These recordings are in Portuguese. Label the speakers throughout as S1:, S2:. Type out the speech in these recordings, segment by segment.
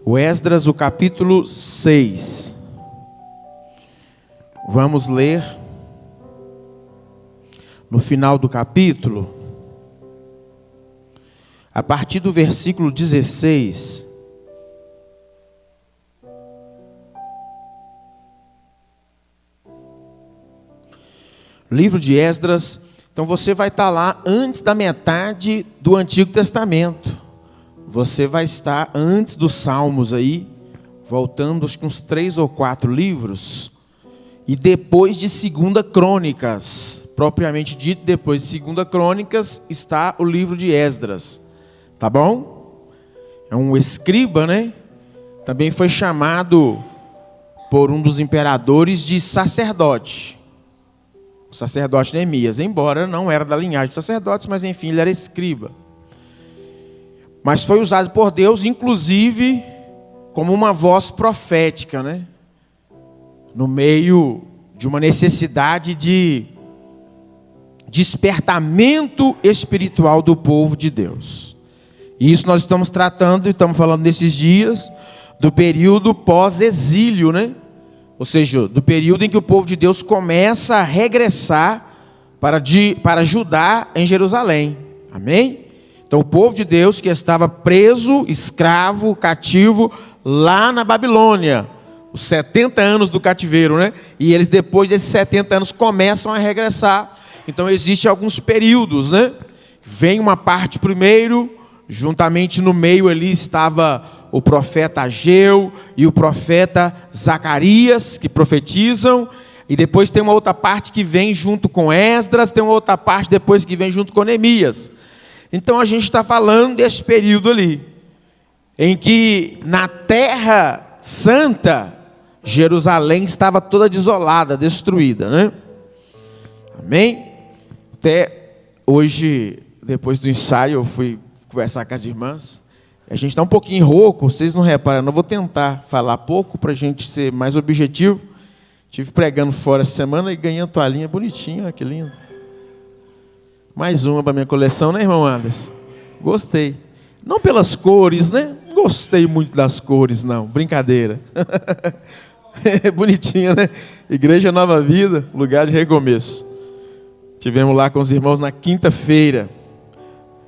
S1: O Esdras, o capítulo 6. Vamos ler no final do capítulo, a partir do versículo 16. Livro de Esdras. Então você vai estar lá antes da metade do Antigo Testamento. Você vai estar antes dos Salmos aí, voltando acho que uns 3 ou 4 livros, e depois de 2 Crônicas, propriamente dito, depois de 2 Crônicas, está o livro de Esdras, tá bom? É um escriba, né? Também foi chamado por um dos imperadores de sacerdote, o sacerdote Neemias, embora não era da linhagem de sacerdotes, mas enfim, ele era escriba. Mas foi usado por Deus, inclusive, como uma voz profética, né? No meio de uma necessidade de despertamento espiritual do povo de Deus. E isso nós estamos tratando, e estamos falando nesses dias, do período pós-exílio, né? Ou seja, do período em que o povo de Deus começa a regressar para Judá em Jerusalém. Amém? Então o povo de Deus que estava preso, escravo, cativo, lá na Babilônia, os 70 anos do cativeiro, né? E eles depois desses 70 anos começam a regressar. Então existem alguns períodos, né? Vem uma parte primeiro, juntamente no meio ali estava o profeta Ageu e o profeta Zacarias, que profetizam. E depois tem uma outra parte que vem junto com Esdras, tem uma outra parte depois que vem junto com Neemias. Então a gente está falando desse período ali, em que na Terra Santa, Jerusalém estava toda desolada, destruída, né? Amém? Até hoje, depois do ensaio, eu fui conversar com as irmãs. A gente está um pouquinho rouco, vocês não reparam, eu vou tentar falar pouco para a gente ser mais objetivo. Estive pregando fora essa semana e ganhei uma toalhinha bonitinha, olha que lindo. Mais uma para minha coleção, né, irmão Anderson? Gostei. Não pelas cores, né? Não gostei muito das cores, não. Brincadeira. Bonitinha, né? Igreja Nova Vida, lugar de recomeço. Tivemos lá com os irmãos na quinta-feira,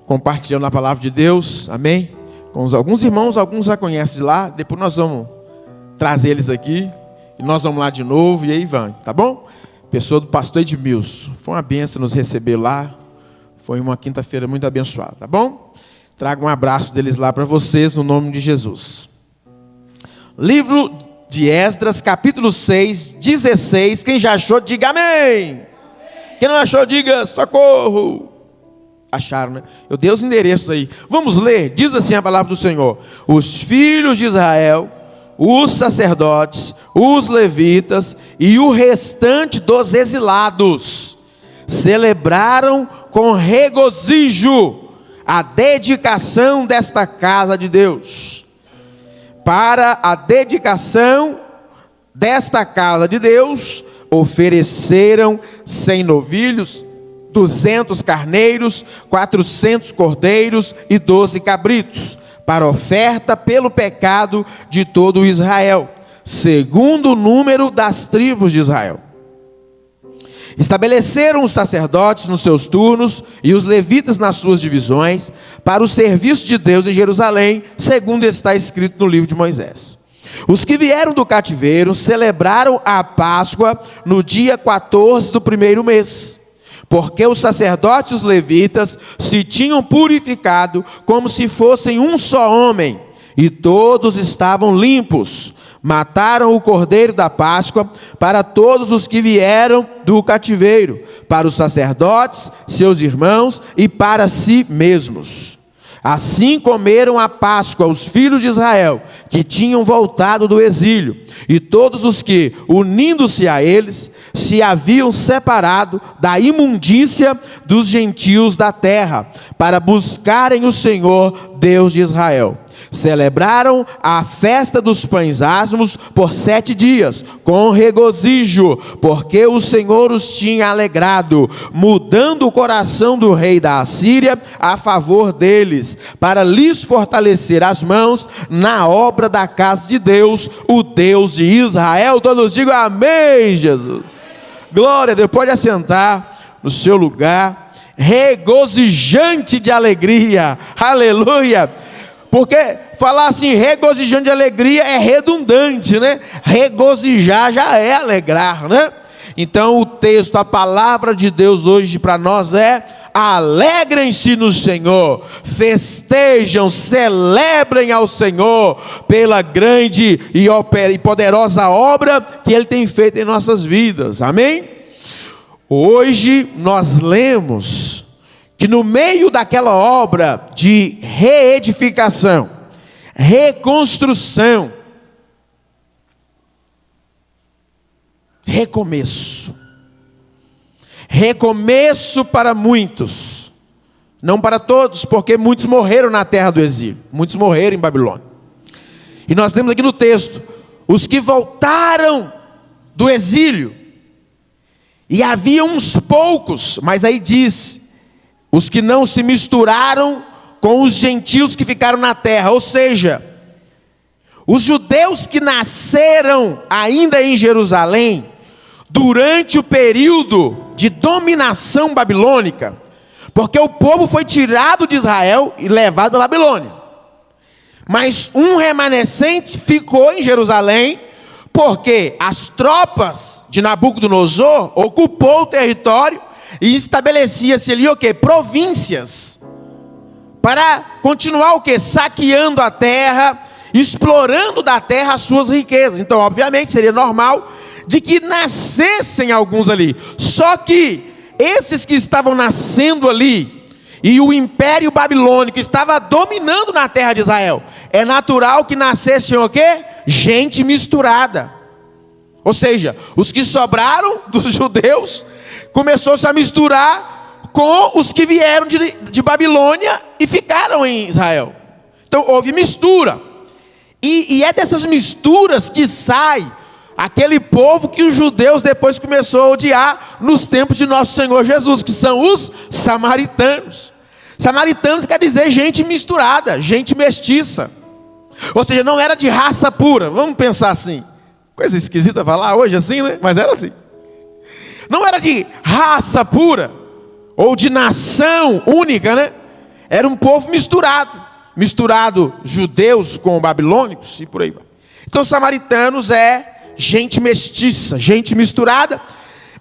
S1: compartilhando a palavra de Deus. Amém? Com alguns irmãos, alguns já conhecem de lá. Depois nós vamos trazer eles aqui. E nós vamos lá de novo. E aí vai, tá bom? Pessoa do pastor Edmilson. Foi uma bênção nos receber lá. Foi uma quinta-feira muito abençoada, tá bom? Trago um abraço deles lá para vocês, no nome de Jesus. Livro de Esdras, capítulo 6, 16. Quem já achou, diga amém. Quem não achou, diga socorro. Acharam, né? Eu dei os endereços aí. Vamos ler. Diz assim a palavra do Senhor: os filhos de Israel, os sacerdotes, os levitas e o restante dos exilados celebraram com regozijo a dedicação desta casa de Deus. Para a dedicação desta casa de Deus, ofereceram 100 novilhos, 200 carneiros, 400 cordeiros e 12 cabritos, para oferta pelo pecado de todo Israel, segundo o número das tribos de Israel. Estabeleceram os sacerdotes nos seus turnos e os levitas nas suas divisões para o serviço de Deus em Jerusalém, segundo está escrito no livro de Moisés. Os que vieram do cativeiro celebraram a Páscoa no dia 14 do primeiro mês, porque os sacerdotes e os levitas se tinham purificado como se fossem um só homem, e todos estavam limpos. Mataram o cordeiro da Páscoa para todos os que vieram do cativeiro, para os sacerdotes, seus irmãos e para si mesmos. Assim comeram a Páscoa os filhos de Israel, que tinham voltado do exílio, e todos os que, unindo-se a eles, se haviam separado da imundícia dos gentios da terra, para buscarem o Senhor, Deus de Israel. Celebraram a festa dos pães asmos por 7 dias, com regozijo, porque o Senhor os tinha alegrado, mudando o coração do rei da Assíria a favor deles, para lhes fortalecer as mãos na obra da casa de Deus, o Deus de Israel. Todos digam amém, Jesus. Glória a Deus. Pode assentar no seu lugar, regozijante de alegria, aleluia. Porque falar assim, regozijante de alegria, é redundante, né? Regozijar já é alegrar, né? Então o texto, a palavra de Deus hoje para nós é: alegrem-se no Senhor, festejam, celebrem ao Senhor pela grande e poderosa obra que Ele tem feito em nossas vidas, amém? Hoje nós lemos que no meio daquela obra de reedificação, reconstrução, recomeço para muitos, não para todos, porque muitos morreram na terra do exílio, muitos morreram em Babilônia. E nós temos aqui no texto, os que voltaram do exílio, e havia uns poucos, mas aí diz, os que não se misturaram com os gentios que ficaram na terra, ou seja, os judeus que nasceram ainda em Jerusalém, durante o período de dominação babilônica, porque o povo foi tirado de Israel e levado para a Babilônia, mas um remanescente ficou em Jerusalém, porque as tropas de Nabucodonosor ocupou o território e estabelecia-se ali o quê? Províncias, para continuar o quê? Saqueando a terra, explorando da terra as suas riquezas. Então, obviamente, seria normal de que nascessem alguns ali. Só que esses que estavam nascendo ali, e o império babilônico estava dominando na terra de Israel, é natural que nascessem o quê? Gente misturada. Ou seja, os que sobraram dos judeus, começou-se a misturar com os que vieram de Babilônia e ficaram em Israel. Então houve mistura. E é dessas misturas que sai aquele povo que os judeus depois começou a odiar nos tempos de nosso Senhor Jesus, que são os samaritanos. Samaritanos quer dizer gente misturada, gente mestiça. Ou seja, não era de raça pura, vamos pensar assim. Coisa esquisita falar hoje assim, né? Mas era assim. Não era de raça pura, ou de nação única, né? Era um povo misturado judeus com babilônicos e por aí vai. Então, os samaritanos é gente mestiça, gente misturada,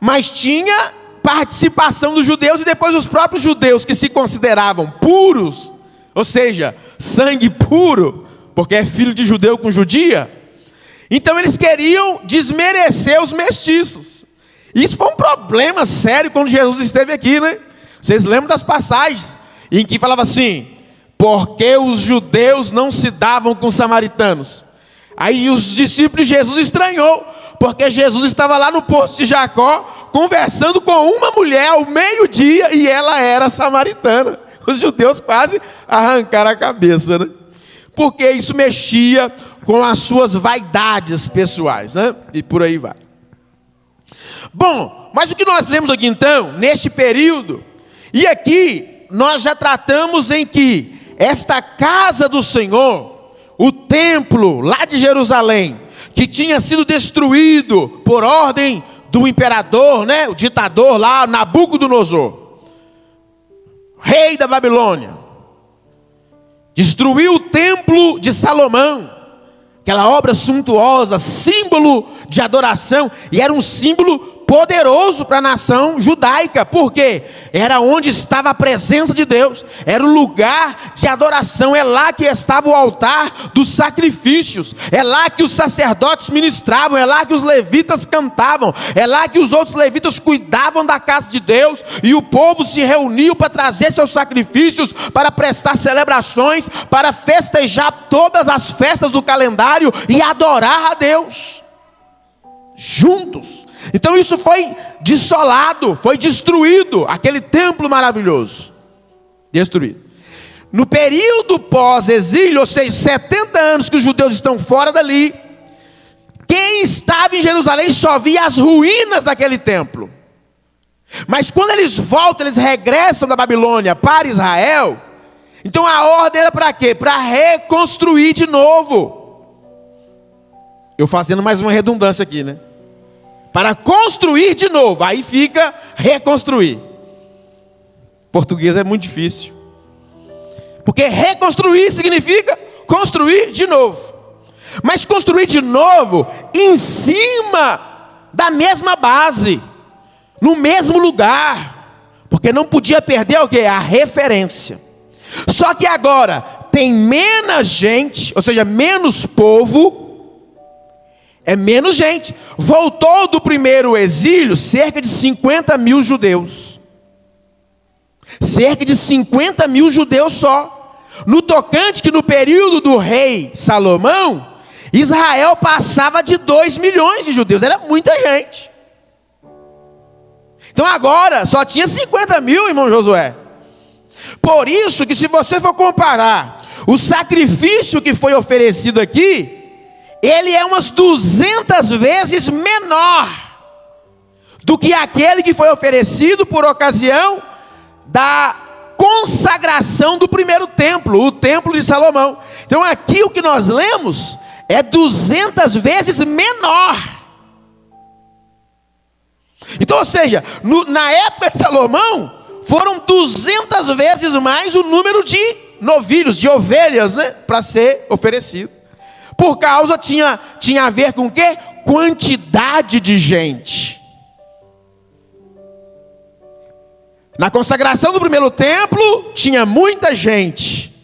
S1: mas tinha participação dos judeus e depois os próprios judeus que se consideravam puros, ou seja, sangue puro, porque é filho de judeu com judia. Então eles queriam desmerecer os mestiços. Isso foi um problema sério quando Jesus esteve aqui, né? Vocês lembram das passagens em que falava assim: porque os judeus não se davam com os samaritanos. Aí os discípulos de Jesus estranhou, porque Jesus estava lá no poço de Jacó, conversando com uma mulher ao meio-dia, e ela era samaritana. Os judeus quase arrancaram a cabeça, né? Porque isso mexia com as suas vaidades pessoais, né? E por aí vai. Bom, mas o que nós lemos aqui então, neste período, e aqui nós já tratamos em que esta casa do Senhor, o templo lá de Jerusalém, que tinha sido destruído por ordem do imperador, né, o ditador lá, Nabucodonosor, rei da Babilônia, destruiu o templo de Salomão, aquela obra suntuosa, símbolo de adoração, e era um símbolo poderoso para a nação judaica, porque era onde estava a presença de Deus, era o lugar de adoração, é lá que estava o altar dos sacrifícios, é lá que os sacerdotes ministravam, é lá que os levitas cantavam, é lá que os outros levitas cuidavam da casa de Deus, e o povo se reuniu para trazer seus sacrifícios, para prestar celebrações, para festejar todas as festas do calendário e adorar a Deus juntos. Então isso foi desolado, foi destruído, aquele templo maravilhoso, destruído. no período pós-exílio, ou seja, 70 anos que os judeus estão fora dali, quem estava em Jerusalém só via as ruínas daquele templo. Mas quando eles voltam, eles regressam da Babilônia para Israel, então a ordem era para quê? Para reconstruir de novo. Eu fazendo mais uma redundância aqui, né? Para construir de novo, aí fica reconstruir. Português é muito difícil. Porque reconstruir significa construir de novo. Mas construir de novo em cima da mesma base, no mesmo lugar. Porque não podia perder o quê? A referência. Só que agora tem menos gente, ou seja, menos povo. É menos gente. Voltou do primeiro exílio cerca de 50 mil judeus. Cerca de 50 mil judeus só. No tocante que no período do rei Salomão, Israel passava de 2 milhões de judeus. Era muita gente. Então agora só tinha 50 mil, irmão Josué. Por isso que se você for comparar o sacrifício que foi oferecido aqui, ele é umas 200 vezes menor do que aquele que foi oferecido por ocasião da consagração do primeiro templo, o templo de Salomão. Então aqui o que nós lemos é 200 vezes menor. Então, ou seja, na época de Salomão, foram 200 vezes mais o número de novilhos, de ovelhas, né, para ser oferecido. Por causa, tinha a ver com o quê? Quantidade de gente. Na consagração do primeiro templo, tinha muita gente.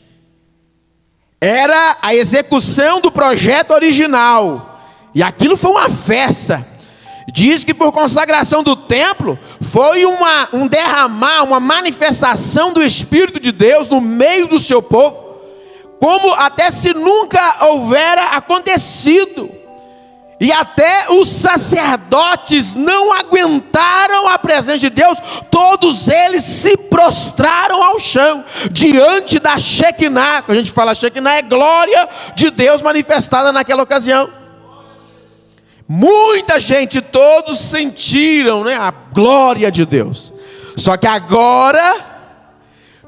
S1: Era a execução do projeto original. E aquilo foi uma festa. Diz que por consagração do templo, foi um derramar, uma manifestação do Espírito de Deus no meio do seu povo, como até se nunca houvera acontecido. E até os sacerdotes não aguentaram a presença de Deus, todos eles se prostraram ao chão, diante da Shekinah. Quando a gente fala Shekinah, é glória de Deus manifestada naquela ocasião. Muita gente, todos sentiram, né, a glória de Deus. Só que agora,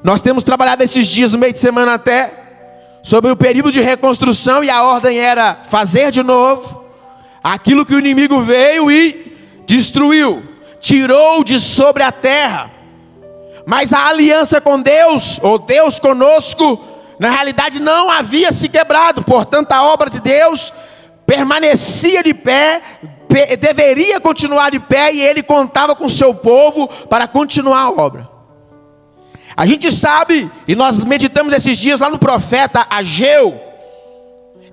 S1: nós temos trabalhado esses dias, no meio de semana até, sobre o período de reconstrução, e a ordem era fazer de novo aquilo que o inimigo veio e destruiu, tirou de sobre a terra. Mas a aliança com Deus, ou Deus conosco, na realidade não havia se quebrado. Portanto, a obra de Deus permanecia de pé, deveria continuar de pé, e ele contava com o seu povo para continuar a obra. A gente sabe, e nós meditamos esses dias lá no profeta Ageu,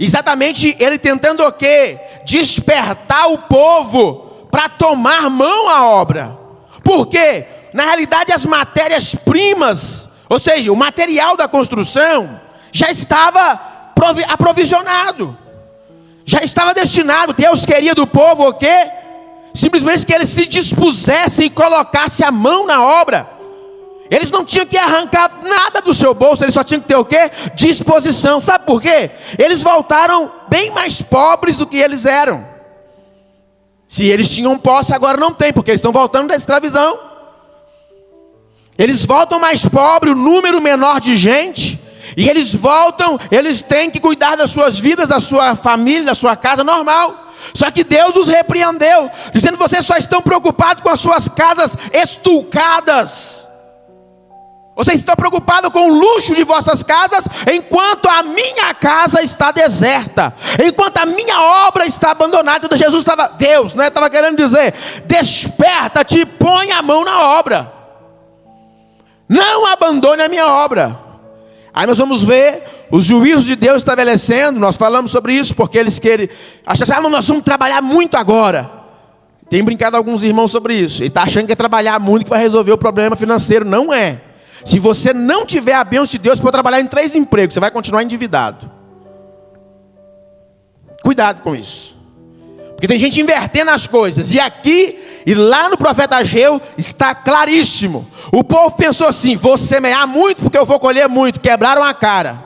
S1: exatamente ele tentando o quê? Despertar o povo para tomar mão à obra. Por quê? Na realidade as matérias-primas, ou seja, o material da construção, já estava aprovisionado. Já estava destinado. Deus queria do povo o quê? Simplesmente que eles se dispusessem e colocassem a mão na obra. Eles não tinham que arrancar nada do seu bolso, eles só tinham que ter o quê? Disposição. Sabe por quê? Eles voltaram bem mais pobres do que eles eram. Se eles tinham posse, agora não tem, porque eles estão voltando da escravidão. Eles voltam mais pobres, o número menor de gente. E eles voltam, eles têm que cuidar das suas vidas, da sua família, da sua casa normal. Só que Deus os repreendeu, dizendo: vocês só estão preocupados com as suas casas estulcadas. Vocês estão preocupados com o luxo de vossas casas, enquanto a minha casa está deserta, enquanto a minha obra está abandonada. Deus estava querendo dizer: desperta-te e põe a mão na obra. Não abandone a minha obra. Aí nós vamos ver os juízos de Deus estabelecendo. Nós falamos sobre isso, porque eles querem achar assim: nós vamos trabalhar muito agora. Tem brincado alguns irmãos sobre isso. Ele está achando que é trabalhar muito que vai resolver o problema financeiro. Não é. Se você não tiver a bênção de Deus, você pode trabalhar em 3 empregos, você vai continuar endividado. Cuidado com isso. Porque tem gente invertendo as coisas. E aqui E lá no profeta Ageu está claríssimo. O povo pensou assim: vou semear muito porque eu vou colher muito. Quebraram a cara.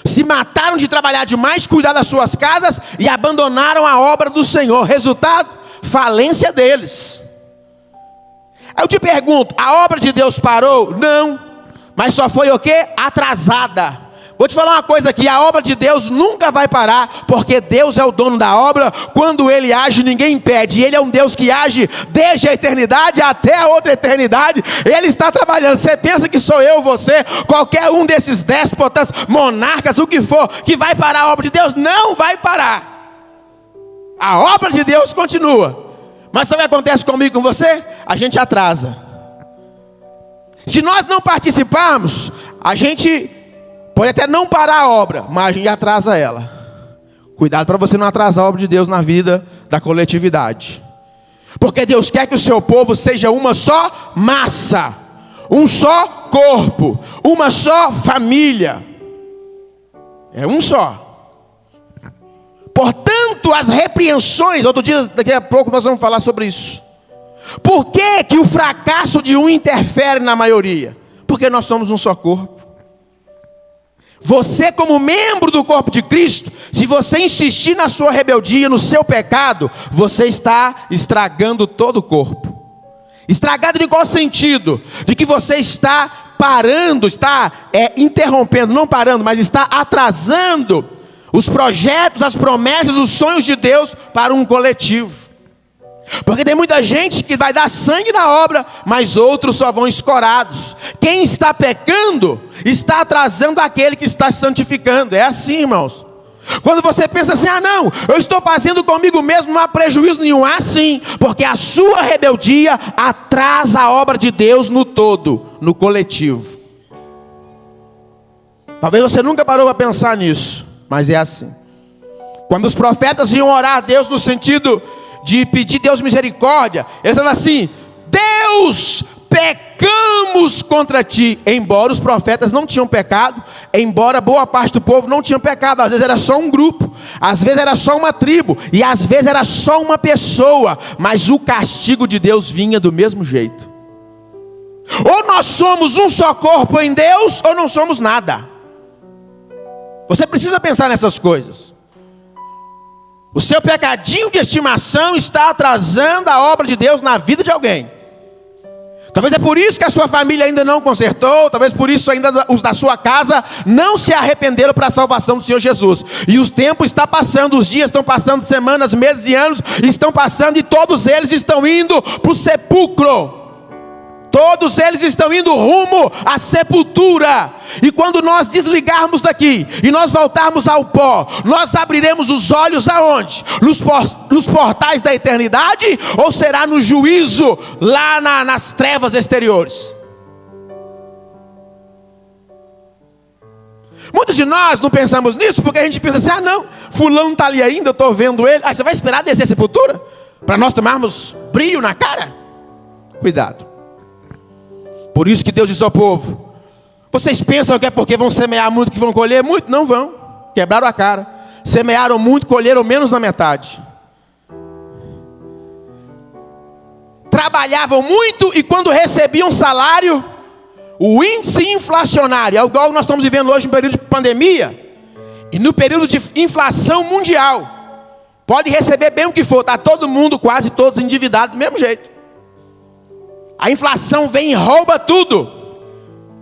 S1: Se mataram de trabalhar demais, cuidar das suas casas e abandonaram a obra do Senhor. Resultado? Falência deles. Eu te pergunto, a obra de Deus parou? Não. Mas só foi o quê? Atrasada. Vou te falar uma coisa aqui, a obra de Deus nunca vai parar, porque Deus é o dono da obra. Quando Ele age, ninguém impede. Ele é um Deus que age desde a eternidade até a outra eternidade. Ele está trabalhando. Você pensa que sou eu, você, qualquer um desses déspotas, monarcas, o que for, que vai parar a obra de Deus? Não vai parar. A obra de Deus continua. Mas sabe o que acontece comigo e com você? A gente atrasa. Se nós não participarmos, a gente pode até não parar a obra, mas a gente atrasa ela. Cuidado para você não atrasar a obra de Deus na vida da coletividade. Porque Deus quer que o seu povo seja uma só massa, um só corpo, uma só família. É um só. Portanto, as repreensões, outro dia, daqui a pouco nós vamos falar sobre isso. Por que que o fracasso de um interfere na maioria? Porque nós somos um só corpo. Você, como membro do corpo de Cristo, se você insistir na sua rebeldia, no seu pecado, você está estragando todo o corpo. Estragado em qual sentido? De que você está parando, está interrompendo, não parando, mas está atrasando os projetos, as promessas, os sonhos de Deus para um coletivo. Porque tem muita gente que vai dar sangue na obra, mas outros só vão escorados. Quem está pecando, está atrasando aquele que está se santificando. É assim, irmãos. Quando você pensa assim, não, eu estou fazendo comigo mesmo, não há prejuízo nenhum. Sim, porque a sua rebeldia atrasa a obra de Deus no todo, no coletivo. Talvez você nunca parou para pensar nisso, mas é assim. Quando os profetas iam orar a Deus no sentido de pedir a Deus misericórdia, eles estavam assim: Deus, pecamos contra ti. Embora os profetas não tinham pecado, embora boa parte do povo não tinha pecado, às vezes era só um grupo, às vezes era só uma tribo, e às vezes era só uma pessoa, mas o castigo de Deus vinha do mesmo jeito. Ou nós somos um só corpo em Deus, ou não somos nada. Você precisa pensar nessas coisas. O seu pecadinho de estimação está atrasando a obra de Deus na vida de alguém. Talvez é por isso que a sua família ainda não consertou. Talvez por isso ainda os da sua casa não se arrependeram para a salvação do Senhor Jesus. E os tempos estão passando, os dias estão passando, semanas, meses e anos estão passando, e todos eles estão indo para o sepulcro. Todos eles estão indo rumo à sepultura. E quando nós desligarmos daqui e nós voltarmos ao pó, nós abriremos os olhos aonde? Nos portais da eternidade? Ou será no juízo lá nas trevas exteriores? Muitos de nós não pensamos nisso porque a gente pensa assim: não, fulano está ali ainda, eu estou vendo ele. Você vai esperar descer a sepultura para nós tomarmos brilho na cara? Cuidado. Por isso que Deus diz ao povo: vocês pensam que é porque vão semear muito que vão colher muito? Não vão. Quebraram a cara. Semearam muito, colheram menos na metade. Trabalhavam muito e quando recebiam salário, o índice inflacionário, é igual nós estamos vivendo hoje no período de pandemia e no período de inflação mundial. Pode receber bem o que for, está todo mundo, quase todos endividados do mesmo jeito. A inflação vem e rouba tudo.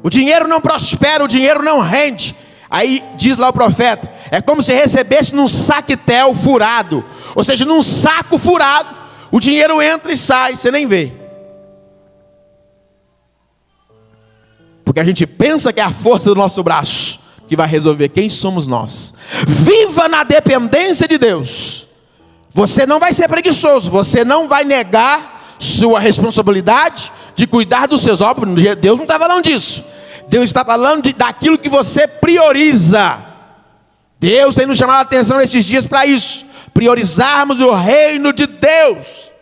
S1: O dinheiro não prospera, o dinheiro não rende. Aí diz lá o profeta: é como se recebesse num saquetel furado. Ou seja, num saco furado, o dinheiro entra e sai, você nem vê. Porque a gente pensa que é a força do nosso braço que vai resolver. Quem somos nós? Viva na dependência de Deus. Você não vai ser preguiçoso, você não vai negar sua responsabilidade de cuidar dos seus obras. Deus não está falando disso. Deus está falando daquilo que você prioriza. Deus tem nos chamado a atenção nesses dias para isso. Priorizarmos o reino de Deus.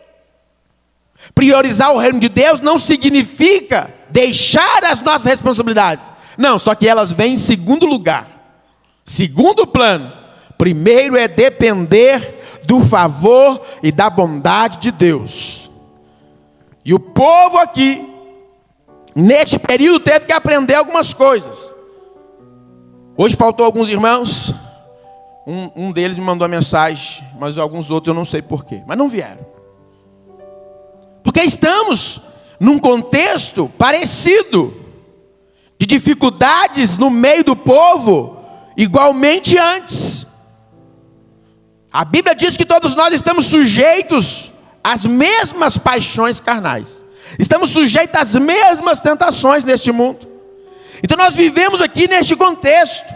S1: Priorizar o reino de Deus não significa deixar as nossas responsabilidades. Não, só que elas vêm em segundo lugar. Segundo plano. Primeiro é depender do favor e da bondade de Deus. E o povo aqui, neste período, teve que aprender algumas coisas. Hoje faltou alguns irmãos. Um deles me mandou a mensagem, mas alguns outros eu não sei porquê. Mas não vieram. Porque estamos num contexto parecido, de dificuldades no meio do povo, igualmente antes. A Bíblia diz que todos nós estamos sujeitos às mesmas paixões carnais. Estamos sujeitos às mesmas tentações neste mundo. Então nós vivemos aqui neste contexto.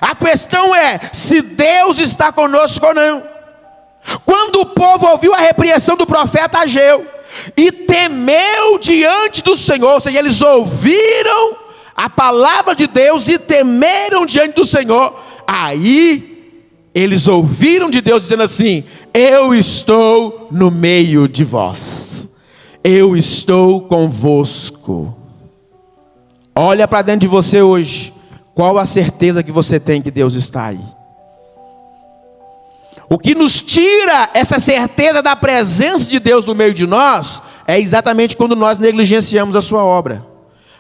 S1: A questão é se Deus está conosco ou não. Quando o povo ouviu a repreensão do profeta Ageu e temeu diante do Senhor, ou seja, eles ouviram a palavra de Deus e temeram diante do Senhor, aí eles ouviram de Deus dizendo assim: eu estou no meio de vós, eu estou convosco. Olha para dentro de você hoje, qual a certeza que você tem que Deus está aí? O que nos tira essa certeza da presença de Deus no meio de nós, é exatamente quando nós negligenciamos a sua obra.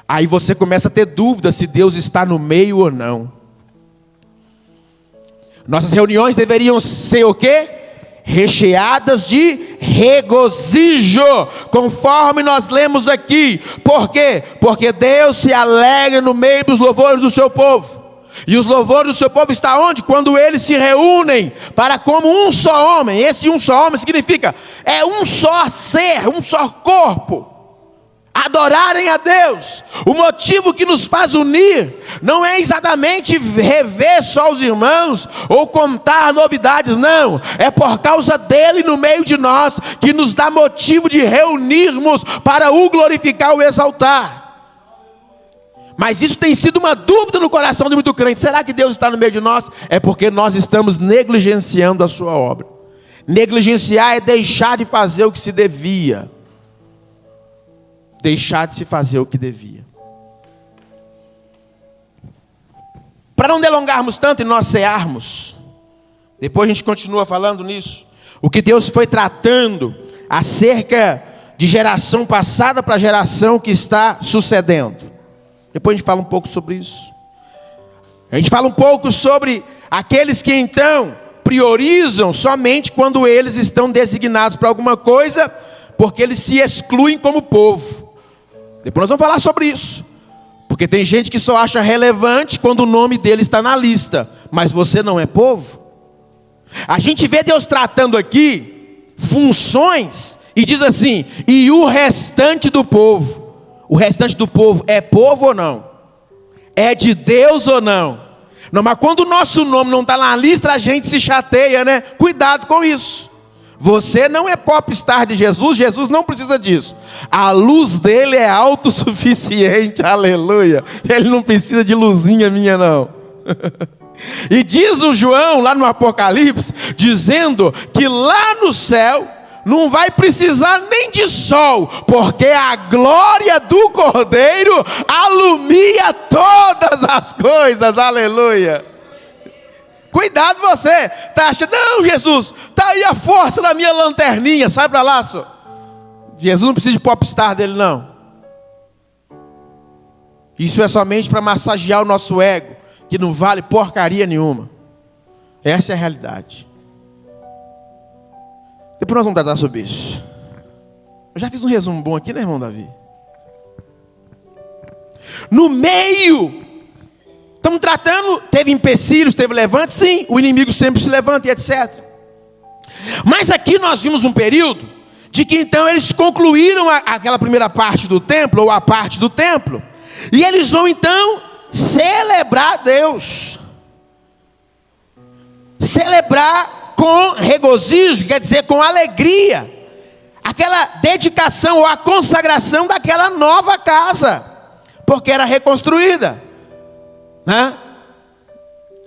S1: Aí você começa a ter dúvida se Deus está no meio ou não. Nossas reuniões deveriam ser o quê? Recheadas de regozijo, conforme nós lemos aqui. Por quê? Porque Deus se alegra no meio dos louvores do seu povo. E os louvores do seu povo estão onde? Quando eles se reúnem para como um só homem. Esse um só homem significa, é um só ser, um só corpo, adorarem a Deus. O motivo que nos faz unir não é exatamente rever só os irmãos ou contar novidades, não. É por causa dele no meio de nós que nos dá motivo de reunirmos para o glorificar, o exaltar. Mas isso tem sido uma dúvida no coração de muito crente. Será que Deus está no meio de nós? É porque nós estamos negligenciando a sua obra. Negligenciar é deixar de fazer o que se devia. Deixar de se fazer o que devia. Para não delongarmos tanto e nós cearmos, depois a gente continua falando nisso, o que Deus foi tratando acerca de geração passada para a geração que está sucedendo. Depois a gente fala um pouco sobre isso. A gente fala um pouco sobre aqueles que então priorizam somente quando eles estão designados para alguma coisa, porque eles se excluem como povo. Depois nós vamos falar sobre isso. Porque tem gente que só acha relevante quando o nome dele está na lista. Mas você não é povo? A gente vê Deus tratando aqui funções e diz assim: e o restante do povo. O restante do povo é povo ou não? É de Deus ou não? Não, mas quando o nosso nome não está na lista, a gente se chateia, né? Cuidado com isso. Você não é popstar de Jesus, Jesus não precisa disso. A luz dele é autossuficiente, aleluia. Ele não precisa de luzinha minha não. E diz o João lá no Apocalipse, dizendo que lá no céu não vai precisar nem de sol, porque a glória do Cordeiro alumia todas as coisas, aleluia. Cuidado você, tá achando, não Jesus, tá aí a força da minha lanterninha, sai para lá só. Jesus não precisa de popstar dele não. Isso é somente para massagear o nosso ego, que não vale porcaria nenhuma. Essa é a realidade. Depois nós vamos tratar sobre isso. Eu já fiz um resumo bom aqui, né, irmão Davi? No meio, estamos tratando, teve empecilhos, teve levante, sim, o inimigo sempre se levanta e etc. Mas aqui nós vimos um período de que então eles concluíram aquela primeira parte do templo, ou a parte do templo, e eles vão então celebrar a Deus. Celebrar com regozijo, quer dizer com alegria, aquela dedicação ou a consagração daquela nova casa, porque era reconstruída, né?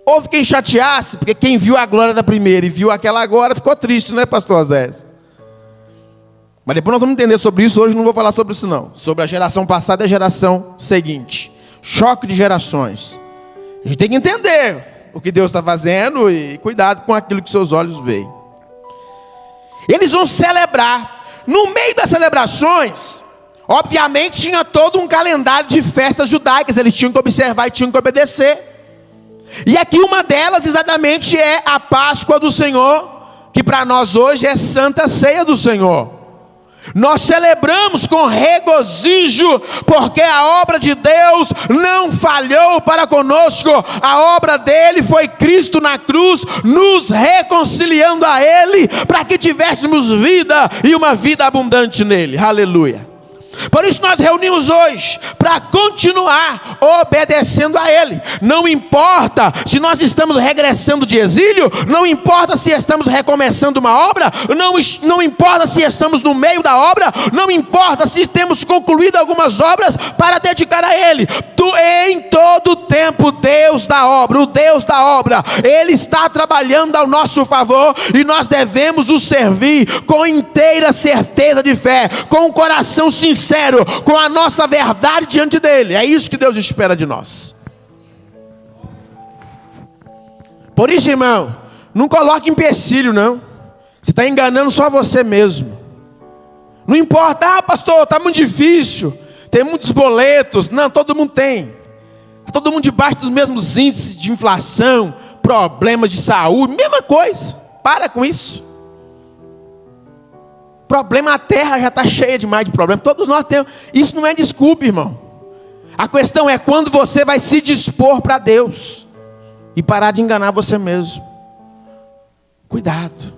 S1: Houve quem chateasse, porque quem viu a glória da primeira e viu aquela agora ficou triste, né, pastor Zé? Mas depois nós vamos entender sobre isso. Hoje não vou falar sobre isso não, sobre a geração passada e a geração seguinte. Choque de gerações. A gente tem que entender o que Deus está fazendo e cuidado com aquilo que seus olhos veem. Eles vão celebrar. No meio das celebrações, Obviamente tinha todo um calendário de festas judaicas, eles tinham que observar e tinham que obedecer. E aqui uma delas exatamente é a Páscoa do Senhor, que para nós hoje é Santa Ceia do Senhor. Nós celebramos com regozijo, porque a obra de Deus não falhou para conosco. A obra dele foi Cristo na cruz, nos reconciliando a ele, para que tivéssemos vida e uma vida abundante nele. Aleluia. Por isso nós reunimos hoje para continuar obedecendo a Ele. Não importa se nós estamos regressando de exílio, não importa se estamos recomeçando uma obra, não importa se estamos no meio da obra, não importa se temos concluído algumas obras para dedicar a Ele. Em todo tempo, Deus da obra, o Deus da obra, Ele está trabalhando ao nosso favor e nós devemos o servir com inteira certeza de fé, com o coração sincero, com a nossa verdade diante dele. É isso que Deus espera de nós. Por isso, irmão, não coloque empecilho não. Você está enganando só você mesmo. Não importa, pastor, está muito difícil, tem muitos boletos. Não, todo mundo tem. Todo mundo debaixo dos mesmos índices de inflação, problemas de saúde, mesma coisa. Para com isso. Problema, a terra já está cheia demais de problemas. Todos nós temos. Isso não é desculpa, irmão. A questão é quando você vai se dispor para Deus e parar de enganar você mesmo. Cuidado.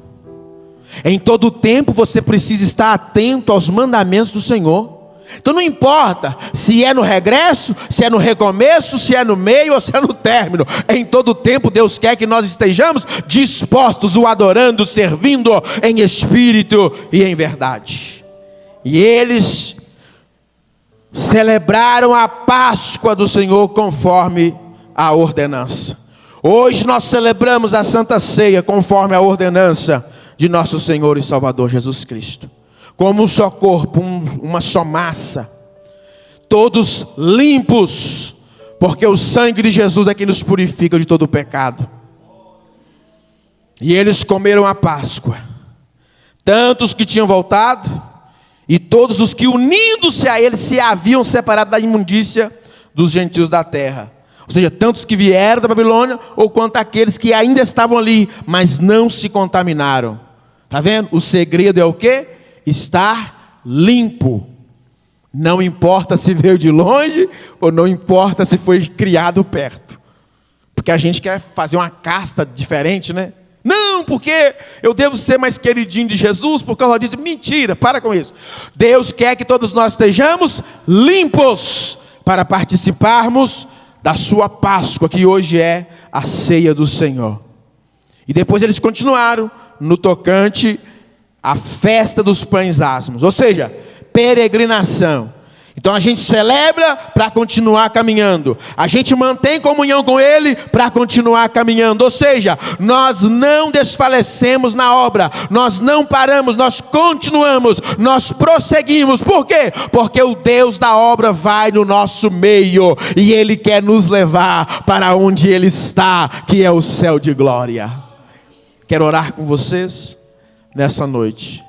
S1: Em todo tempo você precisa estar atento aos mandamentos do Senhor. Então não importa se é no regresso, se é no recomeço, se é no meio ou se é no término. Em todo tempo Deus quer que nós estejamos dispostos, o adorando, servindo em espírito e em verdade. E eles celebraram a Páscoa do Senhor conforme a ordenança. Hoje nós celebramos a Santa Ceia conforme a ordenança de nosso Senhor e Salvador Jesus Cristo. Como um só corpo, uma só massa, todos limpos, porque o sangue de Jesus é que nos purifica de todo o pecado. E eles comeram a Páscoa, tantos que tinham voltado, e todos os que unindo-se a eles se haviam separado da imundícia dos gentios da terra. Ou seja, tantos que vieram da Babilônia, ou quanto aqueles que ainda estavam ali, mas não se contaminaram. Está vendo? O segredo é o quê? Estar limpo. Não importa se veio de longe ou não importa se foi criado perto. Porque a gente quer fazer uma casta diferente, né? Não, porque eu devo ser mais queridinho de Jesus por causa disso. Mentira, para com isso. Deus quer que todos nós estejamos limpos para participarmos da sua Páscoa, que hoje é a ceia do Senhor. E depois eles continuaram no tocante a festa dos pães asmos, ou seja, peregrinação. Então a gente celebra para continuar caminhando, a gente mantém comunhão com Ele para continuar caminhando, ou seja, nós não desfalecemos na obra, nós não paramos, nós continuamos, nós prosseguimos. Por quê? Porque o Deus da obra vai no nosso meio e Ele quer nos levar para onde Ele está, que é o céu de glória. Quero orar com vocês nessa noite.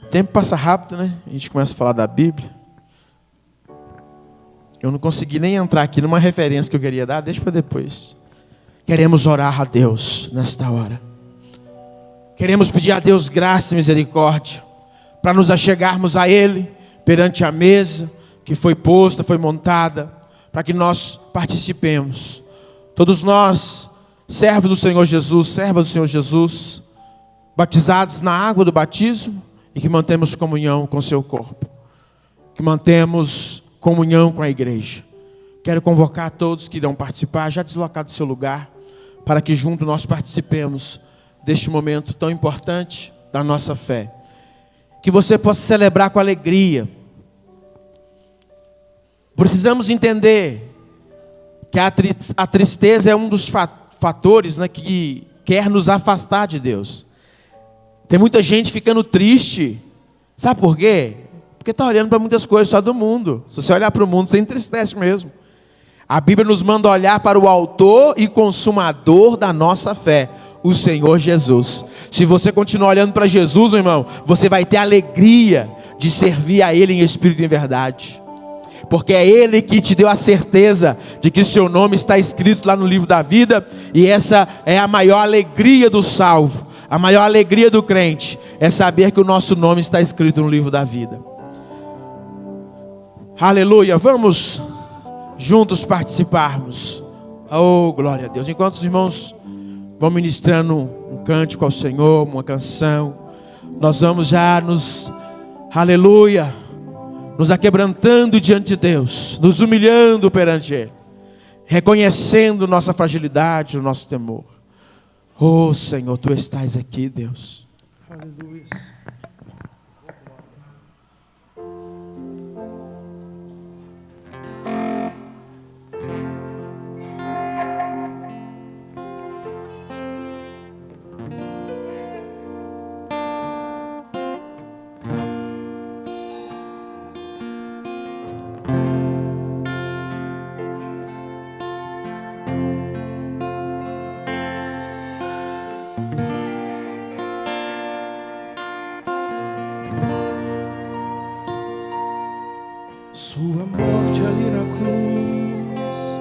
S1: O tempo passa rápido, né? A gente começa a falar da Bíblia. Eu não consegui nem entrar aqui numa referência que eu queria dar, deixa para depois. Queremos orar a Deus nesta hora. Queremos pedir a Deus graça e misericórdia, para nos achegarmos a Ele, perante a mesa que foi posta, foi montada, para que nós participemos. Todos nós, servos do Senhor Jesus, servas do Senhor Jesus, batizados na água do batismo e que mantemos comunhão com o seu corpo, que mantemos comunhão com a igreja. Quero convocar a todos que irão participar, já deslocados do seu lugar, para que juntos nós participemos deste momento tão importante da nossa fé. Que você possa celebrar com alegria. Precisamos entender que a tristeza é um dos fatores, né, que quer nos afastar de Deus. Tem muita gente ficando triste. Sabe por quê? Porque está olhando para muitas coisas só do mundo. Se você olhar para o mundo, você entristece mesmo. A Bíblia nos manda olhar para o autor e consumador da nossa fé, o Senhor Jesus. Se você continuar olhando para Jesus, meu irmão, você vai ter alegria de servir a Ele em espírito e em verdade. Porque é Ele que te deu a certeza de que seu nome está escrito lá no livro da vida. E essa é a maior alegria do salvo, a maior alegria do crente, é saber que o nosso nome está escrito no livro da vida. Aleluia, vamos juntos participarmos. Oh, glória a Deus. Enquanto os irmãos vão ministrando um cântico ao Senhor, uma canção, nós vamos já aleluia, nos aquebrantando diante de Deus, nos humilhando perante Ele, reconhecendo nossa fragilidade, o nosso temor. Oh Senhor, Tu estás aqui, Deus. Aleluia.
S2: Sua morte ali na cruz,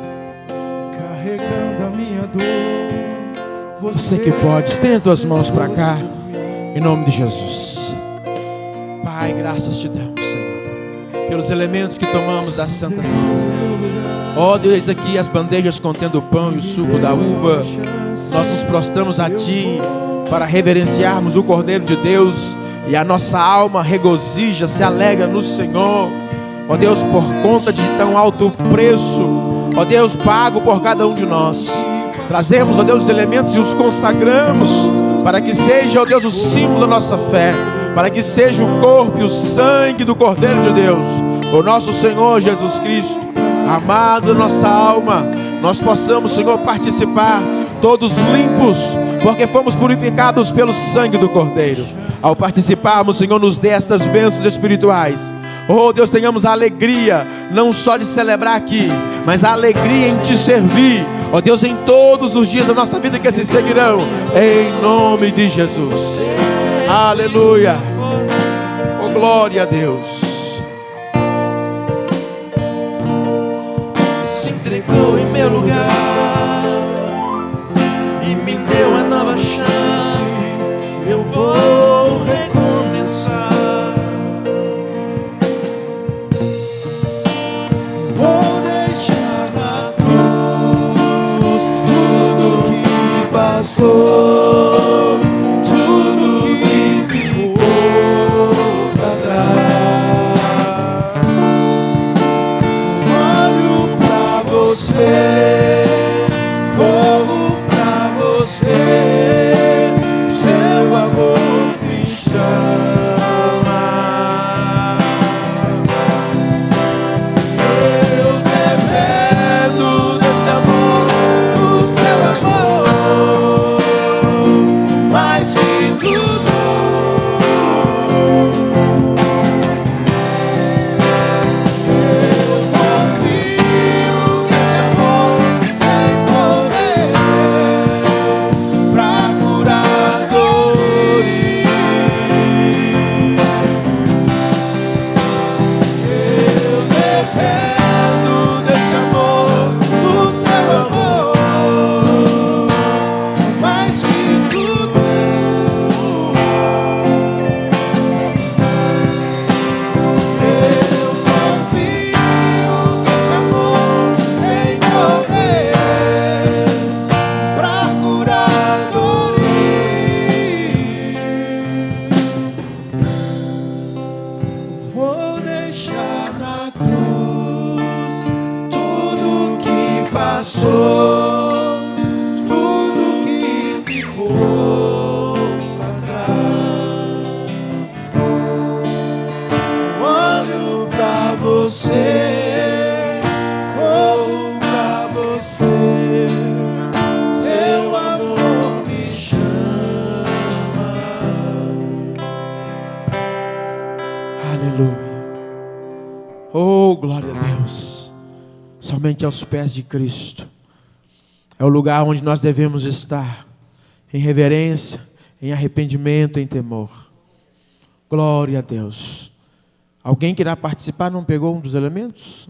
S2: carregando a minha dor.
S1: Você que pode, estenda tuas mãos para cá, em nome de Jesus. Pai, graças te damos, Senhor, pelos elementos que tomamos da Santa Ceia. Ó Deus, eis aqui as bandejas contendo o pão e o suco da uva. Nós nos prostramos a Ti para reverenciarmos o Cordeiro de Deus, e a nossa alma regozija, se alegra no Senhor. Ó Deus, por conta de tão alto preço, ó Deus, pago por cada um de nós, trazemos, ó Deus, os elementos e os consagramos, para que seja, ó Deus, o símbolo da nossa fé, para que seja o corpo e o sangue do Cordeiro de Deus, o nosso Senhor Jesus Cristo, amado nossa alma, nós possamos, Senhor, participar, todos limpos, porque fomos purificados pelo sangue do Cordeiro. Ao participarmos, Senhor, nos dê estas bênçãos espirituais. Oh Deus, tenhamos a alegria, não só de celebrar aqui, mas a alegria em Te servir, ó Deus, em todos os dias da nossa vida que se seguirão, em nome de Jesus. Aleluia. Oh glória a Deus.
S2: Se entregou em meu lugar e me deu a nova chance. Eu vou recomeçar. Vou deixar na cruz tudo que passou, tudo que ficou pra trás. Olho pra Você, corro pra Você, Seu amor me chama. Eu dependo desse amor, do Seu amor, mais que tudo. Eu confio que esse amor tem poder pra curar dores. Eu dependo desse amor, do Seu amor, mais que tudo. Eu confio que esse amor tem poder pra curar dores. Vou deixar na cruz tudo que passou, tudo que ficou pra trás. Olho pra Você, corro pra Você, Seu amor me chama.
S1: Aleluia. Oh glória a Deus. Somente aos pés de Cristo é o lugar onde nós devemos estar, em reverência, em arrependimento, em temor. Glória a Deus. Alguém que irá participar não pegou um dos elementos?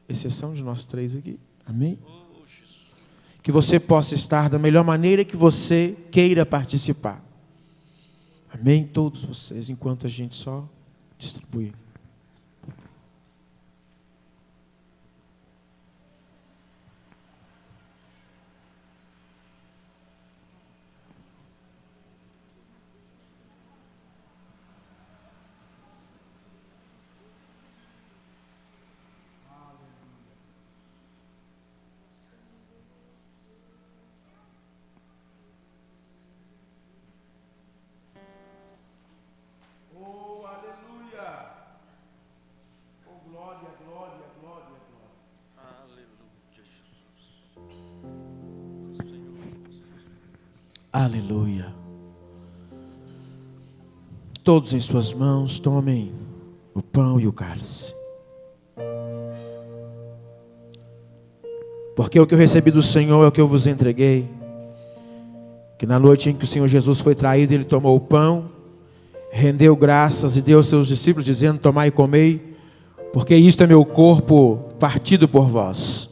S1: Exceção de nós três aqui. Amém? Que você possa estar da melhor maneira que você queira participar. Amém? Todos vocês, enquanto a gente só distribui. Aleluia. Todos em suas mãos tomem o pão e o cálice. Porque o que eu recebi do Senhor é o que eu vos entreguei. Que na noite em que o Senhor Jesus foi traído, Ele tomou o pão, rendeu graças e deu aos seus discípulos, dizendo: tomai e comei, porque isto é meu corpo partido por vós.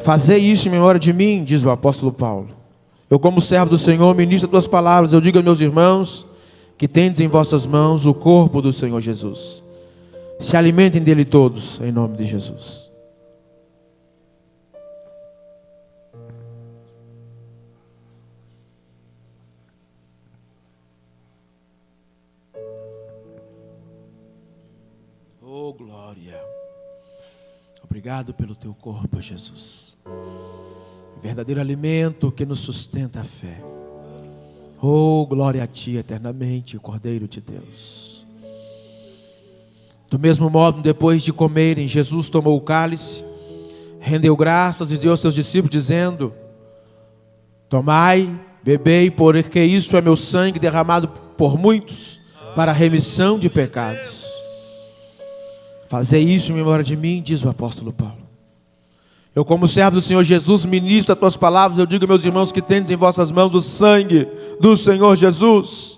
S1: Fazei isso em memória de mim, diz o apóstolo Paulo. Eu, como servo do Senhor, ministro as tuas palavras. Eu digo aos meus irmãos que tendes em vossas mãos o corpo do Senhor Jesus. Se alimentem dele todos, em nome de Jesus. Oh, glória. Obrigado pelo teu corpo, Jesus. Verdadeiro alimento que nos sustenta a fé. Oh, glória a ti eternamente, Cordeiro de Deus. Do mesmo modo, depois de comerem, Jesus tomou o cálice, rendeu graças e deu aos seus discípulos, dizendo: tomai, bebei, porque isso é meu sangue derramado por muitos para a remissão de pecados. Fazei isso em memória de mim, diz o apóstolo Paulo. Eu, como servo do Senhor Jesus, ministro as tuas palavras. Eu digo, meus irmãos, que tendes em vossas mãos o sangue do Senhor Jesus.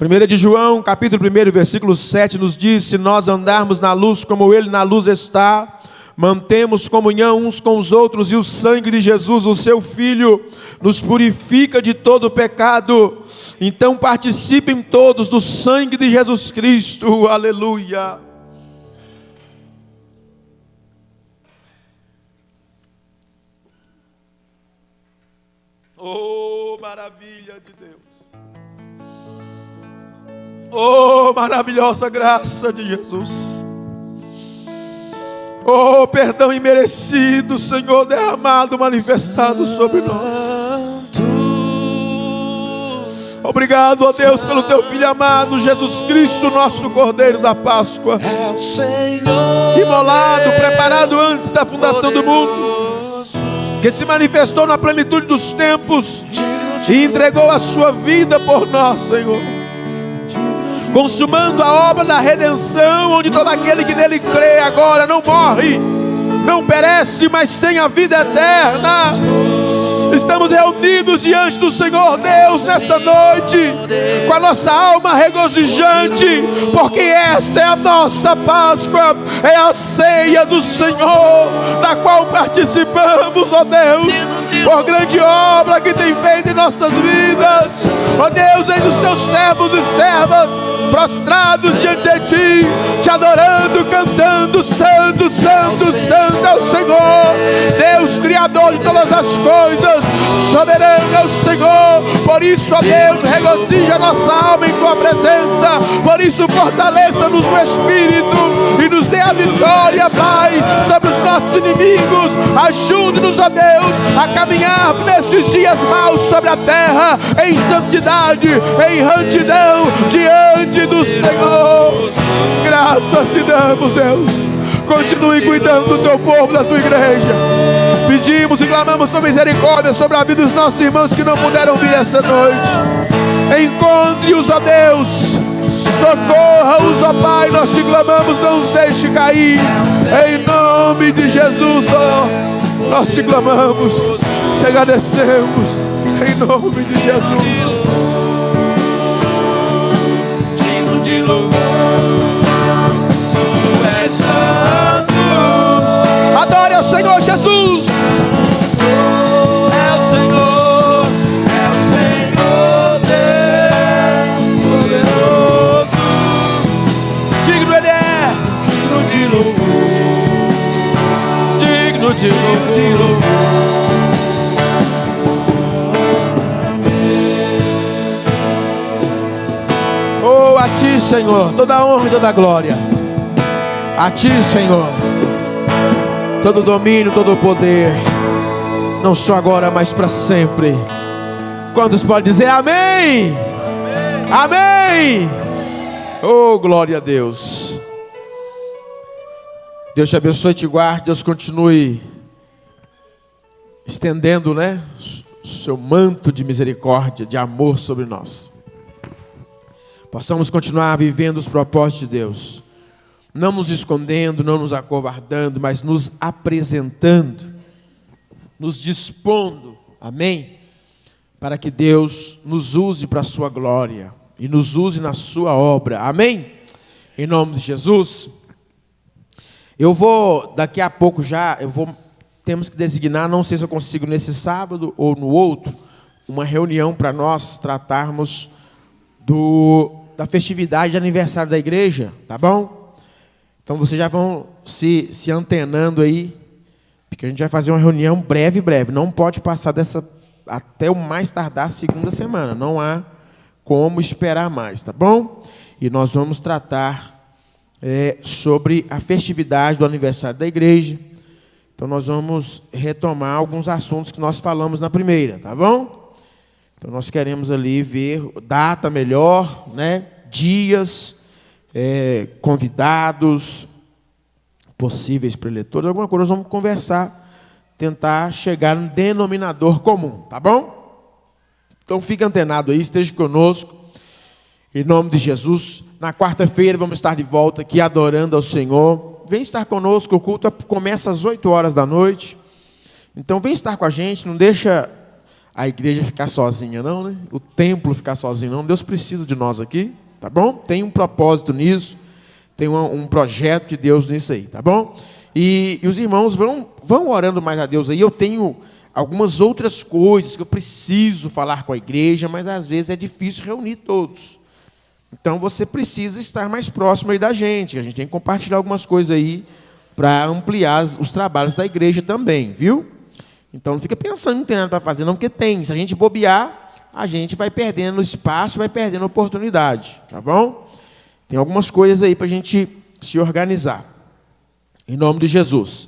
S1: 1 de João, capítulo 1, versículo 7, nos diz: se nós andarmos na luz como Ele na luz está, mantemos comunhão uns com os outros, e o sangue de Jesus, o seu Filho, nos purifica de todo pecado. Então participem todos do sangue de Jesus Cristo. Aleluia. Oh, maravilha de Deus. Oh, maravilhosa graça de Jesus. Oh, perdão imerecido, Senhor, derramado, manifestado sobre nós. Obrigado, ó Deus, pelo teu Filho amado, Jesus Cristo, nosso Cordeiro da Páscoa, imolado, preparado antes da fundação do mundo, que se manifestou na plenitude dos tempos e entregou a sua vida por nós, Senhor, consumando a obra da redenção, onde todo aquele que nele crê agora não morre, não perece, mas tem a vida eterna. Estamos reunidos diante do Senhor Deus nessa noite, com a nossa alma regozijante, porque esta é a nossa Páscoa, é a ceia do Senhor, da qual participamos, ó Deus, por grande obra que tem feito em nossas vidas. Ó Deus, eis os teus servos e servas prostrados diante de ti, te adorando, cantando: santo, santo, santo é o Senhor, Deus Criador de todas as coisas, soberano é o Senhor. Por isso, ó Deus, regozija a nossa alma em tua presença. Por isso, fortaleça-nos no Espírito e nos dê a vitória, Pai, sobre os nossos inimigos. Ajude-nos, ó Deus, a caminhar nesses dias maus sobre a terra, em santidade, em retidão, diante do Senhor. Graças te damos, Deus. Continue cuidando do teu povo, da tua igreja. Pedimos e clamamos tua misericórdia sobre a vida dos nossos irmãos que não puderam vir essa noite. Encontre-os, ó Deus. Socorra-os, ó Pai. Nós te clamamos, não os deixe cair. Em nome de Jesus, ó, nós te clamamos, te agradecemos. Em nome de Jesus.
S2: Digno de louvor.
S1: a Ti, Senhor, toda a honra e toda a glória. A Ti, Senhor, todo o domínio, todo o poder, não só agora, mas para sempre. Quantos podem dizer amém? Amém! Oh, glória a Deus. Deus te abençoe e te guarde. Deus continue estendendo, o seu manto de misericórdia, de amor sobre nós. Possamos continuar vivendo os propósitos de Deus, não nos escondendo, não nos acovardando, mas nos apresentando, nos dispondo, amém? Para que Deus nos use para a sua glória e nos use na sua obra, amém? Em nome de Jesus. Eu vou, daqui a pouco temos que designar, não sei se eu consigo nesse sábado ou no outro, uma reunião para nós tratarmos da festividade de aniversário da igreja, tá bom? Então vocês já vão se antenando aí, porque a gente vai fazer uma reunião breve, não pode passar até o mais tardar segunda semana, não há como esperar mais, tá bom? E nós vamos tratar sobre a festividade do aniversário da igreja. Então nós vamos retomar alguns assuntos que nós falamos na primeira, tá bom? Então nós queremos ali ver data melhor, dias, convidados, possíveis preletores, alguma coisa nós vamos conversar, tentar chegar num denominador comum, tá bom? Então fique antenado aí, esteja conosco, em nome de Jesus. Na quarta-feira vamos estar de volta aqui adorando ao Senhor. Vem estar conosco, o culto começa às 8 horas da noite. Então vem estar com a gente, não deixa a igreja ficar sozinha não, o templo ficar sozinho não. Deus precisa de nós aqui, tá bom? Tem um propósito nisso, tem um projeto de Deus nisso aí, tá bom? E os irmãos vão orando mais a Deus aí. Eu tenho algumas outras coisas que eu preciso falar com a igreja, mas às vezes é difícil reunir todos. Então você precisa estar mais próximo aí da gente. A gente tem que compartilhar algumas coisas aí para ampliar os trabalhos da igreja também, viu? Então não fica pensando que não tem nada para fazer, não, porque tem. Se a gente bobear, a gente vai perdendo espaço, vai perdendo oportunidade, tá bom? Tem algumas coisas aí para a gente se organizar. Em nome de Jesus.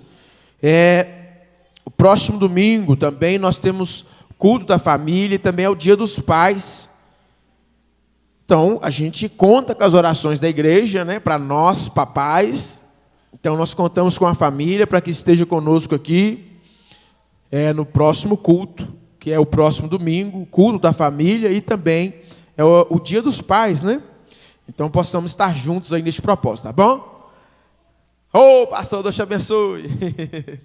S1: O próximo domingo também nós temos culto da família e também é o Dia dos Pais. Então, a gente conta com as orações da igreja, para nós, papais. Então, nós contamos com a família para que esteja conosco aqui no próximo culto, que é o próximo domingo, culto da família, e também é o Dia dos Pais, Então, possamos estar juntos aí neste propósito, tá bom? Ô, pastor, Deus te abençoe.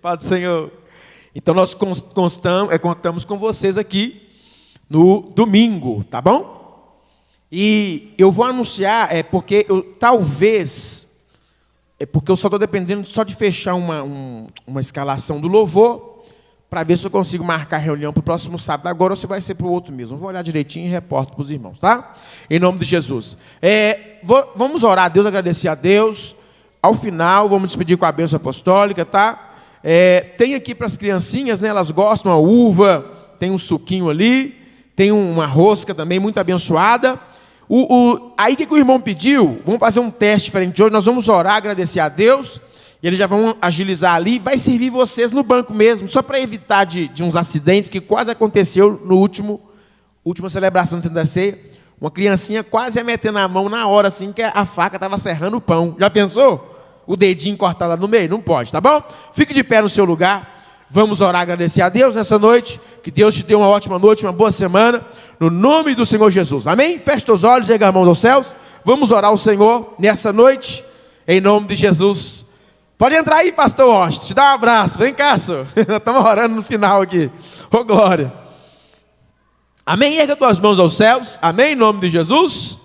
S1: Pai do Senhor. Então, nós contamos com vocês aqui no domingo, tá bom? E eu vou anunciar, porque eu só estou dependendo só de fechar uma escalação do louvor, para ver se eu consigo marcar a reunião para o próximo sábado agora, ou se vai ser para o outro mesmo. Vou olhar direitinho e reporto para os irmãos, tá? Em nome de Jesus. Vamos orar a Deus, agradecer a Deus. Ao final, vamos despedir com a bênção apostólica, tá? Tem aqui para as criancinhas, elas gostam, a uva, tem um suquinho ali, tem uma rosca também muito abençoada. Aí o que o irmão pediu? Vamos fazer um teste diferente hoje. Nós vamos orar, agradecer a Deus. E eles já vão agilizar ali. Vai servir vocês no banco mesmo. Só para evitar de uns acidentes que quase aconteceu no última celebração de Santa Ceia. Uma criancinha quase ia meter na mão na hora assim que a faca estava serrando o pão. Já pensou? O dedinho cortado lá no meio? Não pode, tá bom? Fique de pé no seu lugar. Vamos orar, agradecer a Deus nessa noite. Que Deus te dê uma ótima noite, uma boa semana. No nome do Senhor Jesus. Amém? Feche os olhos, erga as mãos aos céus. Vamos orar ao Senhor nessa noite. Em nome de Jesus. Pode entrar aí, pastor Austin. Te dá um abraço. Vem cá, senhor. Estamos orando no final aqui. Ô, glória. Amém? Erga tuas mãos aos céus. Amém? Em nome de Jesus.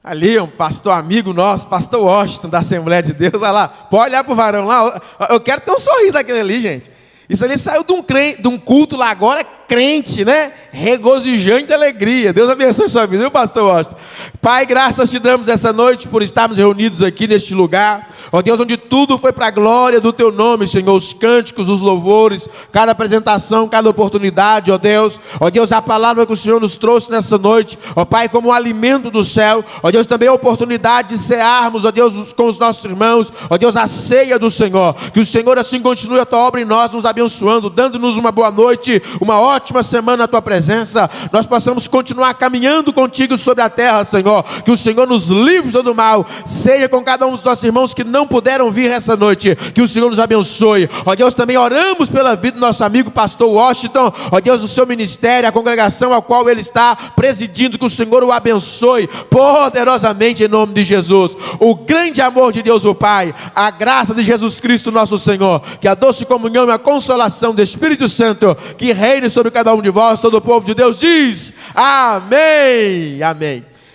S1: Ali, um pastor amigo nosso, pastor Washington, da Assembleia de Deus. Olha lá. Pode olhar para o varão lá. Eu quero ter um sorriso daquele ali, gente. Isso ali saiu de um culto lá agora, é crente, né? Regozijante de alegria. Deus abençoe a sua vida, viu, pastor Washington? Pai, graças te damos essa noite por estarmos reunidos aqui neste lugar. Ó Deus, onde tudo foi para a glória do teu nome, Senhor. Os cânticos, os louvores, cada apresentação, cada oportunidade, ó Deus. Ó Deus, a palavra que o Senhor nos trouxe nessa noite, ó Pai, como um alimento do céu. Ó Deus, também a oportunidade de cearmos, ó Deus, com os nossos irmãos. Ó Deus, a ceia do Senhor. Que o Senhor assim continue a tua obra em nós, nos abençoando, dando-nos uma boa noite, uma ótima semana na tua presença. Nós possamos continuar caminhando contigo sobre a terra, Senhor. Que o Senhor nos livre de todo mal. Seja com cada um dos nossos irmãos que não puderam vir essa noite. Que o Senhor nos abençoe. Ó Deus, também oramos pela vida do nosso amigo pastor Washington. Ó Deus, o seu ministério, a congregação a qual ele está presidindo. Que o Senhor o abençoe poderosamente em nome de Jesus. O grande amor de Deus o Pai, a graça de Jesus Cristo nosso Senhor, que a doce comunhão e a consolação do Espírito Santo que reine sobre cada um de vós, todo o povo de Deus diz amém, amém.